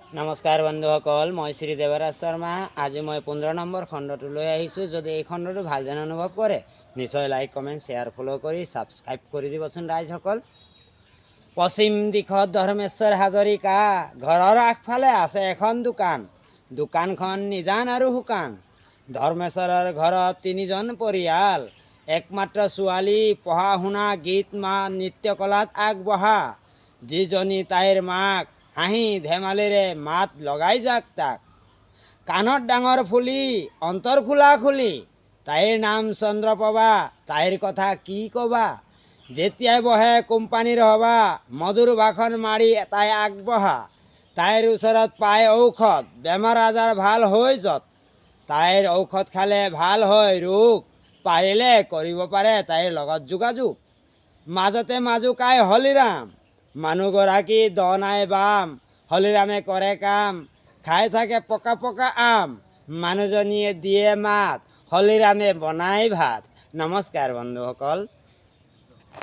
নমস্কাৰ বন্ধুসকল, মই শ্ৰী দেৱৰাজ শৰ্মা। আজি মই 15 নম্বৰ খণ্ডটো লৈ আহিছোঁ। যদি এই খণ্ডটো ভাল যেন অনুভৱ কৰে, নিশ্চয় লাইক, কমেণ্ট, শ্বেয়াৰ, ফ'ল' কৰি ছাবস্ক্ৰাইব কৰি দিবচোন ৰাইজসকল। পশ্চিম দিশত ধৰ্মেশ্বৰ হাজৰিকা, ঘৰৰ আগফালে আছে এখন দোকান। দোকানখন নিজান আৰু শুকান। ধৰ্মেশ্বৰৰ ঘৰত 3জন পৰিয়াল। একমাত্ৰ ছোৱালী, পঢ়া শুনা, গীত মাত, নৃত্যকলাত আগবঢ়া। যিজনী তাইৰ মাক হাঁহি ধেমালিৰে মাত লগাই যাক তাক। কাণত ডাঙৰ ফুলি, অন্তৰ খোলা খুলি, তাইৰ নাম চন্দ্ৰপ্ৰভা। তাইৰ কথা কি ক'বা, যেতিয়াই বহে কোম্পানীৰ সভা, মধুৰ ভাষণ মাৰি তাই আগবঢ়া। তাইৰ ওচৰত পায় ঔষধ, বেমাৰ আজাৰ ভাল হৈ য'ত। তাইৰ ঔষধ খালে ভাল হয় ৰোগ, পাৰিলে কৰিব পাৰে তাইৰ লগত যোগাযোগ। মাজতে মাজুকাই হলিৰাম, মানুহগৰাকী দ নাই বাম। হলিৰামে কৰে কাম, খাই থাকে পকা পকা আম। মানুহজনীয়ে দিয়ে মাত, হলিৰামে বনাই ভাত। নমস্কাৰ বন্ধুসকল।